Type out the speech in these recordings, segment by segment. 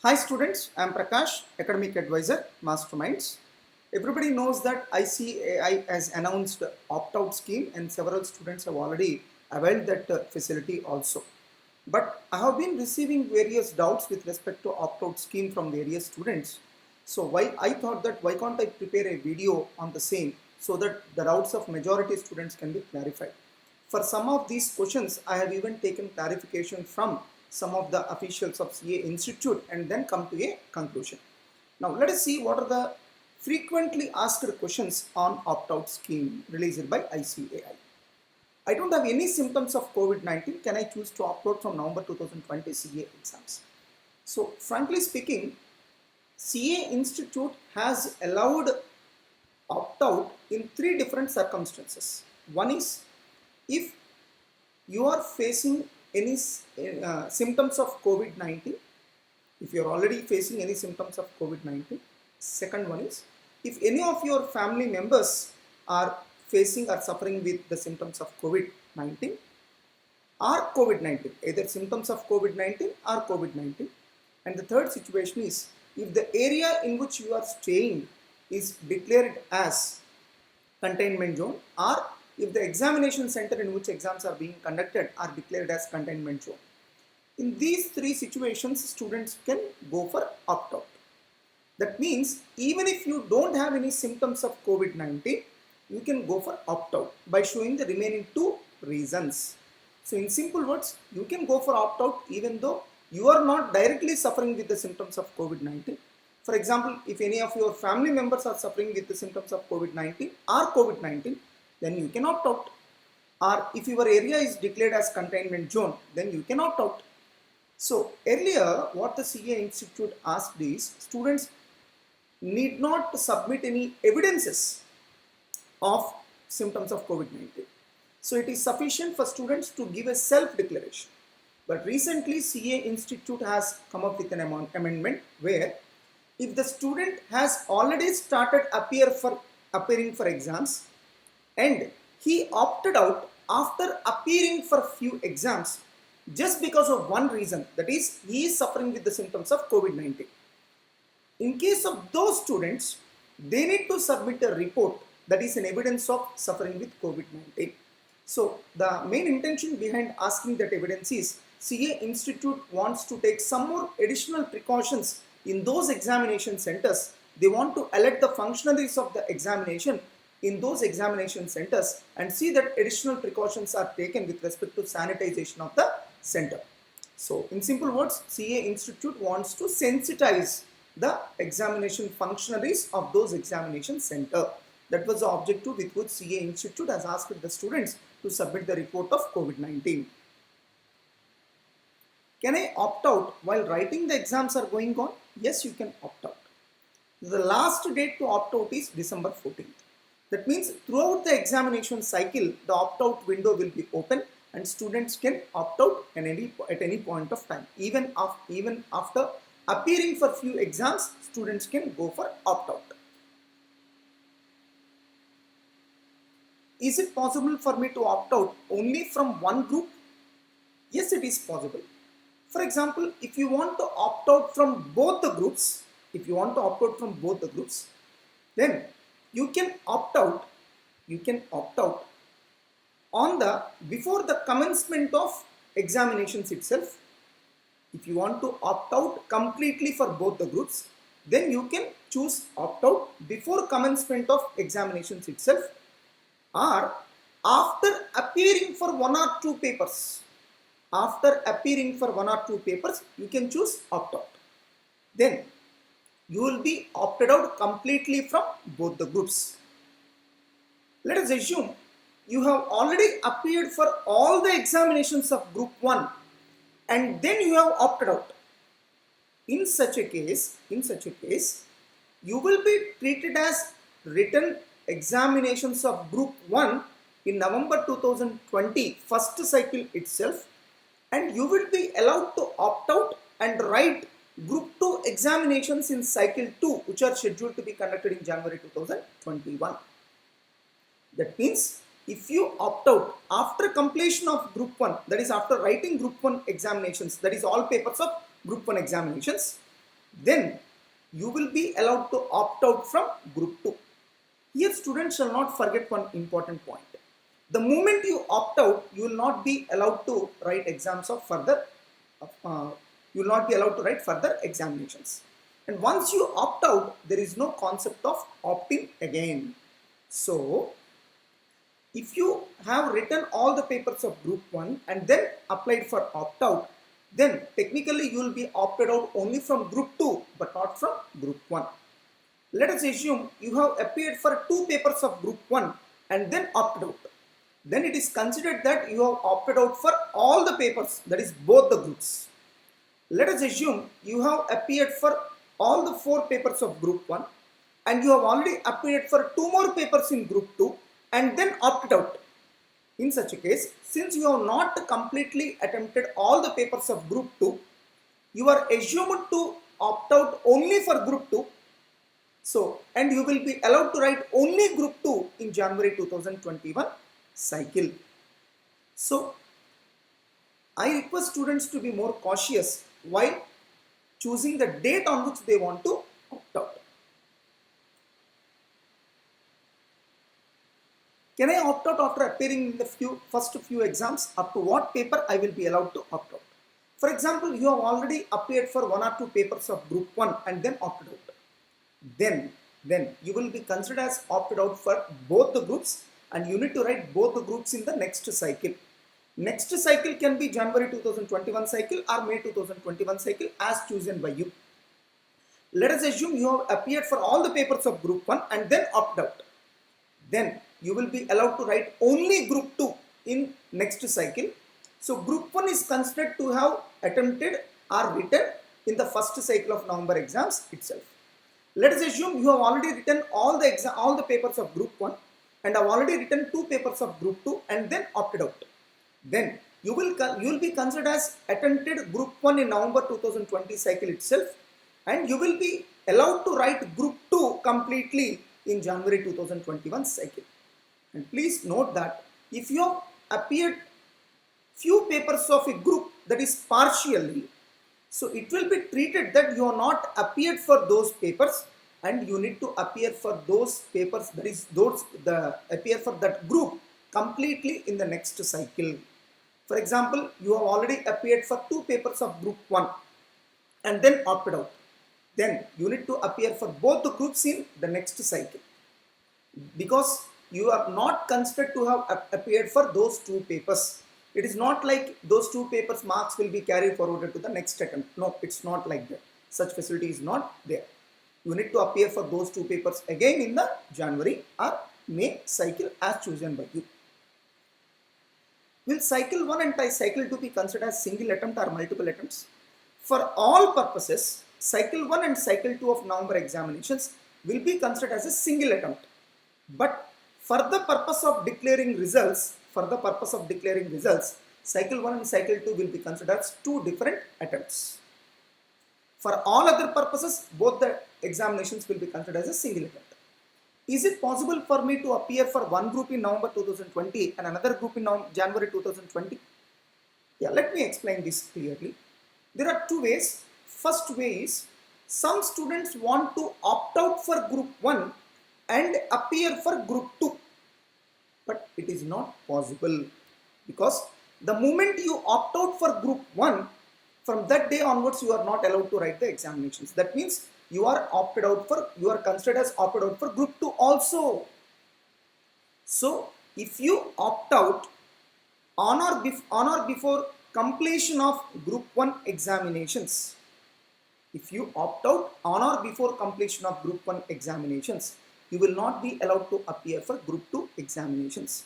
Hi students, I am Prakash, Academic Advisor, Masterminds. Everybody knows that ICAI has announced opt-out scheme and several students have already availed that facility also. But I have been receiving various doubts with respect to opt-out scheme from various students. So I thought that why can't I prepare a video on the same so that the doubts of majority students can be clarified. For some of these questions, I have even taken clarification from some of the officials of CA Institute and then come to a conclusion. Now let us see what are the frequently asked questions on opt-out scheme released by ICAI. I don't have any symptoms of COVID-19. Can I choose to opt out from November 2020 CA exams? So frankly speaking, CA Institute has allowed opt out in three different circumstances. One is if you are facing any symptoms of COVID-19, if you are already facing any symptoms of COVID-19. Second one is if any of your family members are facing or suffering with the symptoms of COVID-19 or COVID-19, either symptoms of COVID-19 or COVID-19. And the third situation is if the area in which you are staying is declared as containment zone, or if the examination center in which exams are being conducted are declared as containment zone. In these three situations, students can go for opt-out. That means even if you don't have any symptoms of COVID-19, you can go for opt-out by showing the remaining two reasons. So in simple words, you can go for opt-out even though you are not directly suffering with the symptoms of COVID-19. For example, if any of your family members are suffering with the symptoms of COVID-19 or COVID-19, then you can opt out. Or if your area is declared as containment zone, then you can opt out. So earlier, what the CA Institute asked is, students need not submit any evidences of symptoms of COVID-19. So it is sufficient for students to give a self-declaration. But recently, CA Institute has come up with an amendment where if the student has already started appearing for exams and he opted out after appearing for few exams just because of one reason, that is he is suffering with the symptoms of COVID-19. In case of those students, they need to submit a report that is an evidence of suffering with COVID-19. So the main intention behind asking that evidence is CA Institute wants to take some more additional precautions in those examination centers. They want to alert the functionaries of the examination in those examination centers and see that additional precautions are taken with respect to sanitization of the center. So in simple words, CA Institute wants to sensitize the examination functionaries of those examination center. That was the objective with which CA Institute has asked the students to submit the report of COVID-19. Can I opt out while writing the exams are going on? Yes, you can opt out. The last date to opt out is December 14th. That means throughout the examination cycle, the opt-out window will be open and students can opt out at any point of time. Even after appearing for few exams, students can go for opt-out. Is it possible for me to opt out only from one group? Yes, it is possible. For example, if you want to opt out from both the groups, then you can opt out on the before the commencement of examinations itself. If you want to opt out completely for both the groups, then you can choose opt out before commencement of examinations itself, or after appearing for one or two papers. You can choose opt out. Then you will be opted out completely from both the groups. Let us assume you have already appeared for all the examinations of group 1 and then you have opted out. In such a case, you will be treated as written examinations of group 1 in November 2020 first cycle itself, and you will be allowed to opt out and write group 2 examinations in cycle 2, which are scheduled to be conducted in January 2021. That means if you opt out after completion of group 1, that is after writing group 1 examinations, that is all papers of group 1 examinations, then you will be allowed to opt out from group 2. Here students shall not forget one important point. The moment you opt out, you will not be allowed to write exams of further, you will not be allowed to write further examinations. And once you opt out, there is no concept of opting again. So, if you have written all the papers of group 1 and then applied for opt out, then technically you will be opted out only from group 2 but not from group 1. Let us assume you have appeared for 2 papers of group 1 and then opted out. Then it is considered that you have opted out for all the papers, that is both the groups. Let us assume you have appeared for all the 4 papers of group 1 and you have already appeared for 2 more papers in group 2 and then opted out. In such a case, since you have not completely attempted all the papers of group 2, you are assumed to opt out only for group 2. So, and you will be allowed to write only group 2 in January 2021 cycle. So, I request students to be more cautious while choosing the date on which they want to opt out. Can I opt out after appearing in the first few exams? Up to what paper I will be allowed to opt out? For example, you have already appeared for 1 or 2 papers of group 1 and then opted out. Then you will be considered as opted out for both the groups and you need to write both the groups in the next cycle. Next cycle can be January 2021 cycle or May 2021 cycle as chosen by you. Let us assume you have appeared for all the papers of group 1 and then opted out. Then you will be allowed to write only group 2 in next cycle. So group 1 is considered to have attempted or written in the first cycle of November exams itself. Let us assume you have already written all the papers of group 1 and have already written 2 papers of group 2 and then opted out. Then you will be considered as attempted group 1 in November 2020 cycle itself and you will be allowed to write group 2 completely in January 2021 cycle. And please note that if you have appeared few papers of a group that is partially, so it will be treated that you have not appeared for those papers and you need to appear for those papers, that is appear for that group completely in the next cycle. For example, you have already appeared for 2 papers of group 1 and then opted out. Then you need to appear for both the groups in the next cycle because you are not considered to have appeared for those 2 papers. It is not like those 2 papers marks will be carried forward to the next attempt. No, it's not like that. Such facility is not there. You need to appear for those 2 papers again in the January or May cycle as chosen by you. Will cycle 1 and cycle 2 be considered as single attempt or multiple attempts? For all purposes, cycle 1 and cycle 2 of November examinations will be considered as a single attempt. But for the purpose of declaring results, cycle 1 and cycle 2 will be considered as 2 different attempts. For all other purposes, both the examinations will be considered as a single attempt. Is it possible for me to appear for one group in November 2020 and another group in January 2020? Yeah, let me explain this clearly. There are 2 ways. First way is, some students want to opt out for group 1 and appear for group 2. But it is not possible because the moment you opt out for group 1, from that day onwards you are not allowed to write the examinations. That means you are considered as opted out for group 2 also. So if you opt out on or before completion of group 1 examinations, if you opt out on or before completion of group 1 examinations, you will not be allowed to appear for group 2 examinations.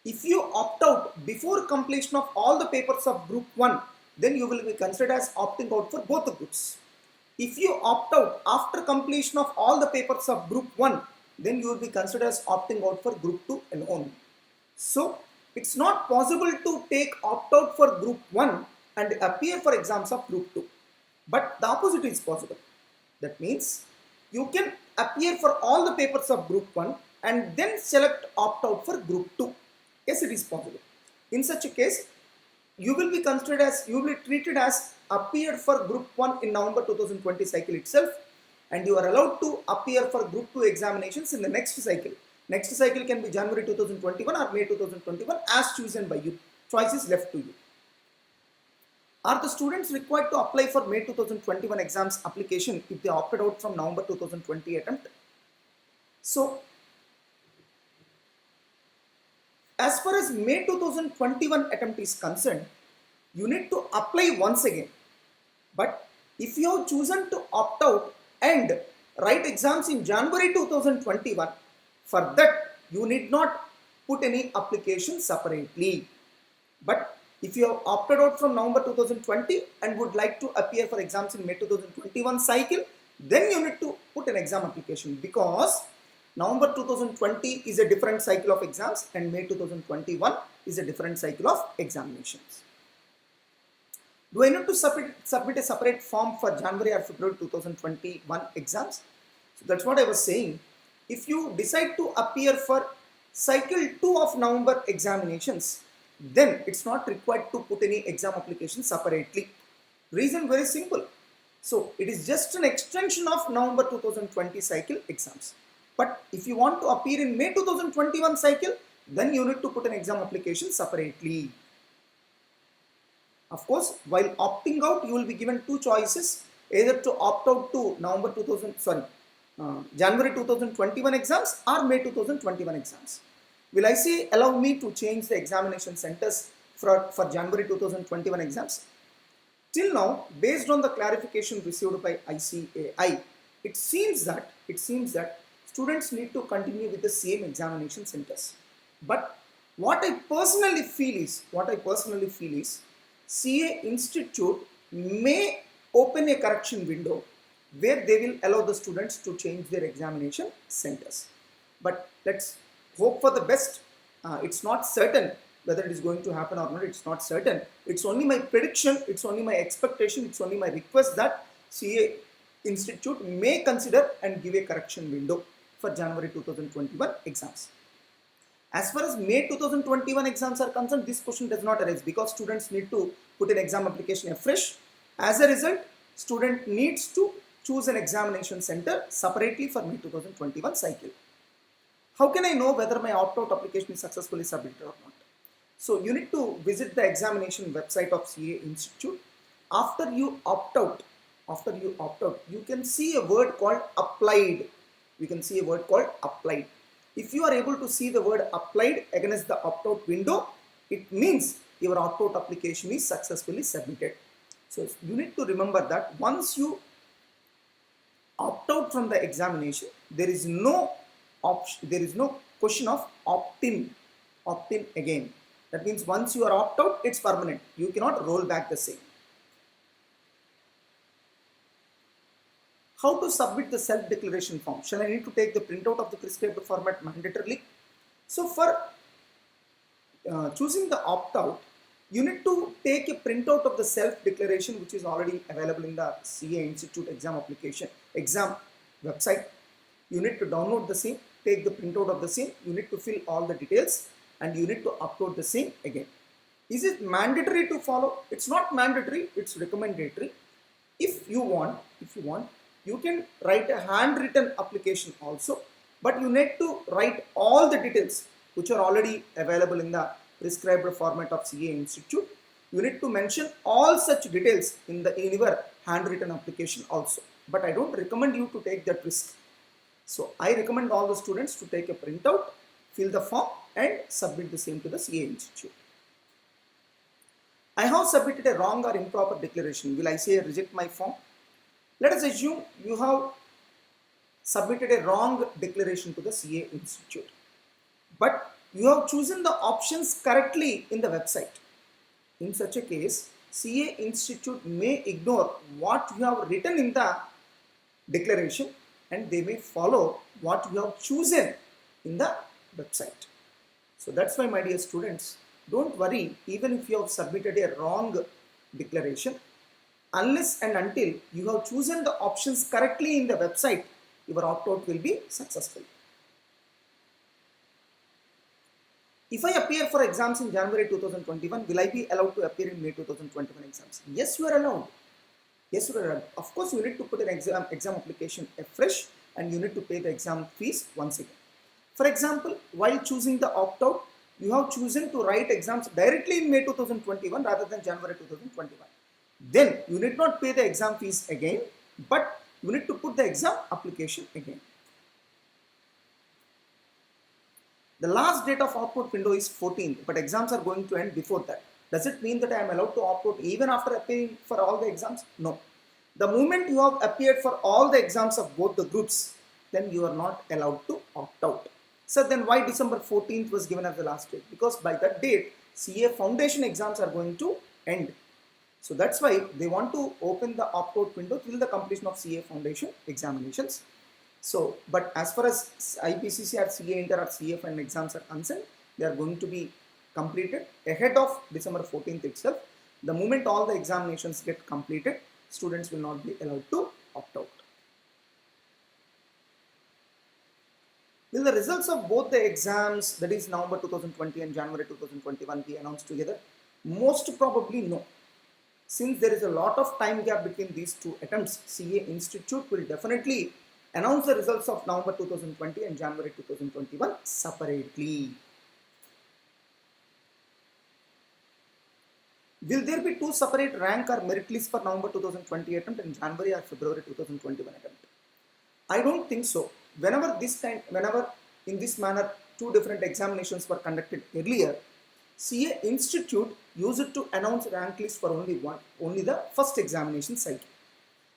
If you opt out before completion of all the papers of group 1, then you will be considered as opting out for both the groups. If you opt out after completion of all the papers of group 1, then you will be considered as opting out for group 2 alone. So it's not possible to take opt out for group 1 and appear for exams of group 2. But the opposite is possible. That means you can appear for all the papers of group 1 and then select opt out for group 2. Yes, it is possible. In such a case, you will be considered as, you will be treated as appeared for group 1 in November 2020 cycle itself, and you are allowed to appear for group 2 examinations in the next cycle. Next cycle can be January 2021 or May 2021 as chosen by you. Choice is left to you. Are the students required to apply for May 2021 exams application if they opted out from November 2020 attempt? So as far as May 2021 attempt is concerned, you need to apply once again. But if you have chosen to opt out and write exams in January 2021, for that you need not put any application separately. But if you have opted out from November 2020 and would like to appear for exams in May 2021 cycle, then you need to put an exam application, because November 2020 is a different cycle of exams and May 2021 is a different cycle of examinations. Do I need to submit a separate form for January or February 2021 exams? So that's what I was saying. If you decide to appear for cycle 2 of November examinations, then it's not required to put any exam application separately. Reason very simple. So it is just an extension of November 2020 cycle exams. But if you want to appear in May 2021 cycle, then you need to put an exam application separately. Of course, while opting out, you will be given two choices, either to opt out to January 2021 exams or May 2021 exams. Will I say allow me to change the examination centers for January 2021 exams? Till now, based on the clarification received by ICAI, it seems that students need to continue with the same examination centers. But what I personally feel is CA Institute may open a correction window where they will allow the students to change their examination centers. But let's hope for the best. It's not certain whether it is going to happen or not. It's not certain. It's only my prediction, it's only my expectation, it's only my request that CA Institute may consider and give a correction window for January 2021 exams. As far as May 2021 exams are concerned, this question does not arise because students need to put an exam application afresh. As a result, student needs to choose an examination center separately for May 2021 cycle. How can I know whether my opt-out application is successfully submitted or not? So you need to visit the examination website of CA Institute. After you opt out, you can see a word called applied. If you are able to see the word applied against the opt-out window, it means your opt-out application is successfully submitted. So you need to remember that once you opt out from the examination, there is no question of opt-in again. That means once you are opt out, it's permanent. You cannot roll back the same. How to submit the self-declaration form? Shall I need to take the printout of the prescribed format mandatorily? So for choosing the opt-out, you need to take a printout of the self-declaration which is already available in the CA Institute exam website. You need to download the same, take the printout of the same, you need to fill all the details and you need to upload the same again. Is it mandatory to follow? It's not mandatory, it's recommendatory. If you want, you can write a handwritten application also, but you need to write all the details which are already available in the prescribed format of CA Institute. You need to mention all such details in your handwritten application also. But I don't recommend you to take that risk. So I recommend all the students to take a printout, fill the form and submit the same to the CA Institute. I have submitted a wrong or improper declaration. Will I say reject my form? Let us assume you have submitted a wrong declaration to the CA Institute, but you have chosen the options correctly in the website. In such a case, CA Institute may ignore what you have written in the declaration and they may follow what you have chosen in the website. So that's why, my dear students, don't worry even if you have submitted a wrong declaration. Unless and until you have chosen the options correctly in the website, your opt-out will be successful. If I appear for exams in January 2021, will I be allowed to appear in May 2021 exams? Yes, you are allowed. Yes, you are allowed. Of course, you need to put an exam application afresh and you need to pay the exam fees once again. For example, while choosing the opt-out, you have chosen to write exams directly in May 2021 rather than January 2021. Then you need not pay the exam fees again, but you need to put the exam application again. The last date of opt-out window is 14th, but exams are going to end before that. Does it mean that I am allowed to opt out even after appearing for all the exams? No. The moment you have appeared for all the exams of both the groups, then you are not allowed to opt out. So then why December 14th was given as the last date? Because by that date, CA foundation exams are going to end. So that's why they want to open the opt-out window till the completion of CA foundation examinations. So, but as far as IPCC or CA Inter or CA Final exams are concerned, they are going to be completed ahead of December 14th itself. The moment all the examinations get completed, students will not be allowed to opt out. Will the results of both the exams, that is November 2020 and January 2021, be announced together? Most probably no. Since there is a lot of time gap between these two attempts, CA Institute will definitely announce the results of November 2020 and January 2021 separately. Will there be two separate rank or merit lists for November 2020 attempt and January or February 2021 attempt? I don't think so. Whenever in this manner two different examinations were conducted earlier, CA Institute used to announce rank list for only the first examination cycle.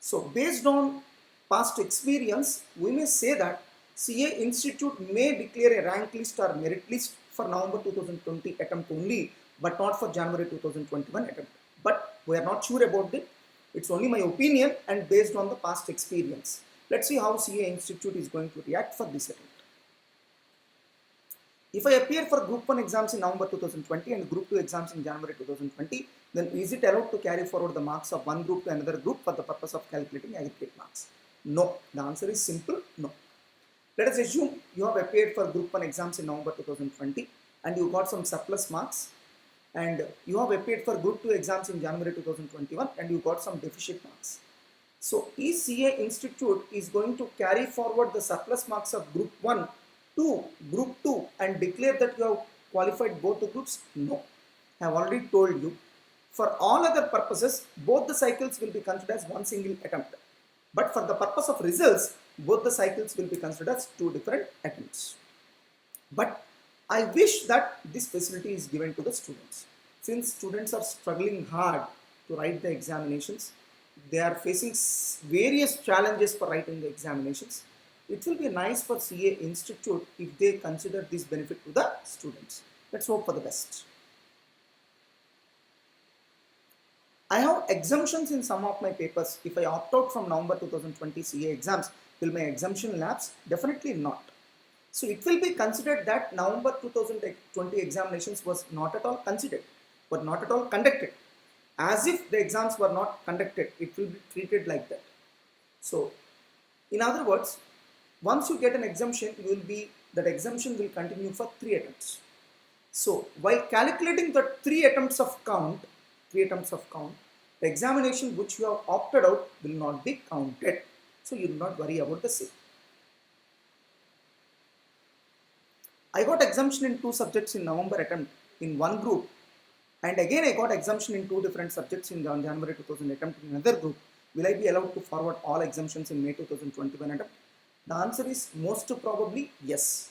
So based on past experience, we may say that CA Institute may declare a rank list or merit list for November 2020 attempt only, but not for January 2021 attempt. But we are not sure about it. It's only my opinion and based on the past experience. Let's see how CA Institute is going to react for this attempt. If I appear for Group 1 exams in November 2020 and Group 2 exams in January 2020, then is it allowed to carry forward the marks of one group to another group for the purpose of calculating aggregate marks? No. The answer is simple, no. Let us assume you have appeared for Group 1 exams in November 2020 and you got some surplus marks, and you have appeared for Group 2 exams in January 2021 and you got some deficit marks. So, is CA Institute is going to carry forward the surplus marks of Group 1 to Group 2 and declare that you have qualified both the groups? No. I have already told you, for all other purposes, both the cycles will be considered as one single attempt. But for the purpose of results, both the cycles will be considered as two different attempts. But I wish that this facility is given to the students. Since students are struggling hard to write the examinations, they are facing various challenges for writing the examinations. It will be nice for CA Institute if they consider this benefit to the students. Let's hope for the best. I have exemptions in some of my papers. If I opt out from November 2020 CA exams, will my exemption lapse? Definitely not. So it will be considered that November 2020 examinations was not at all considered, but not at all conducted. As if the exams were not conducted, it will be treated like that. So, in other words, once you get an exemption, that exemption will continue for 3 attempts. So, while calculating the 3 attempts of count, the examination which you have opted out will not be counted. So, you do not worry about the same. I got exemption in 2 subjects in November attempt in one group, and again I got exemption in 2 different subjects in January 2000 attempt in another group. Will I be allowed to forward all exemptions in May 2021 attempt? The answer is most probably yes.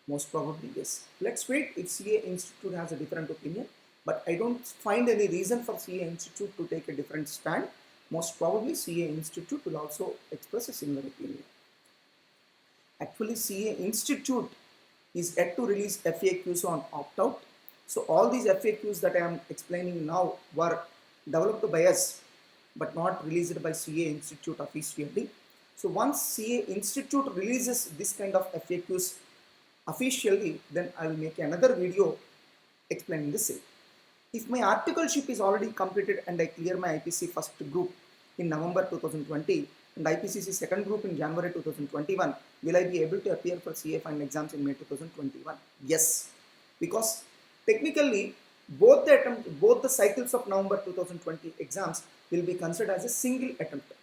Most probably yes. Let's wait if CA Institute has a different opinion, but I don't find any reason for CA Institute to take a different stand. Most probably CA Institute will also express a similar opinion. Actually, CA Institute is yet to release FAQs on opt-out. So all these FAQs that I am explaining now were developed by us, but not released by CA Institute officially. So once CA Institute releases this kind of FAQs officially, then I will make another video explaining the same. If my articleship is already completed and I clear my IPC first group in November 2020 and IPCC second group in January 2021, will I be able to appear for CA final exams in May 2021? Yes. because technically both the cycles of November 2020 exams will be considered as a single attempt.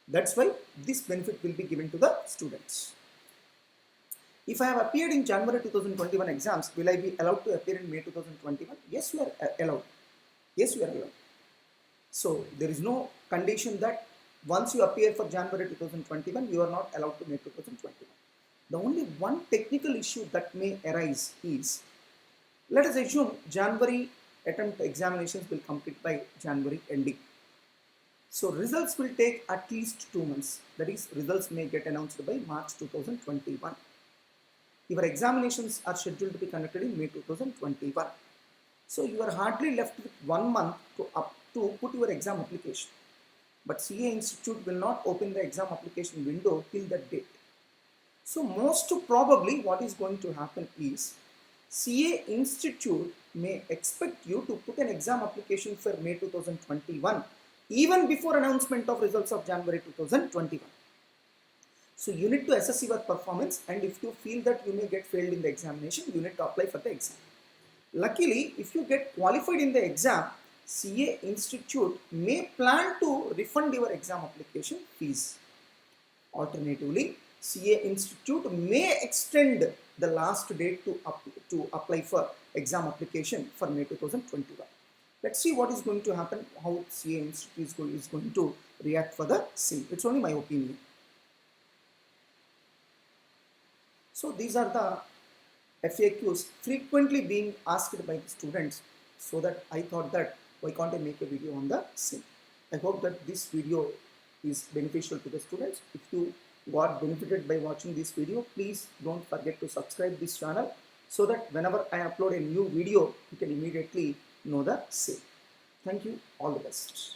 That's why this benefit will be given to the students. If I have appeared in January 2021 exams, will I be allowed to appear in May 2021? Yes, you are allowed. Yes, you are allowed. So there is no condition that once you appear for January 2021, you are not allowed to May 2021. The only one technical issue that may arise is, let us assume January attempt examinations will complete by January ending. So results will take at least 2 months. That is, results may get announced by March 2021. Your examinations are scheduled to be conducted in May 2021. So you are hardly left with 1 month to put your exam application. But CA Institute will not open the exam application window till that date. So most probably what is going to happen is, CA Institute may expect you to put an exam application for May 2021 even before announcement of results of January 2021. So you need to assess your performance, and if you feel that you may get failed in the examination, you need to apply for the exam. Luckily, if you get qualified in the exam, CA Institute may plan to refund your exam application fees. Alternatively, CA Institute may extend the last date to apply for exam application for May 2021. Let's see what is going to happen, how CA Institute is going to react for the same. It's only my opinion. So these are the FAQs frequently being asked by the students, so that I thought that why can't I make a video on the same. I hope that this video is beneficial to the students. If you got benefited by watching this video, please don't forget to subscribe this channel, so that whenever I upload a new video, you can immediately know the same. Thank you. All the best.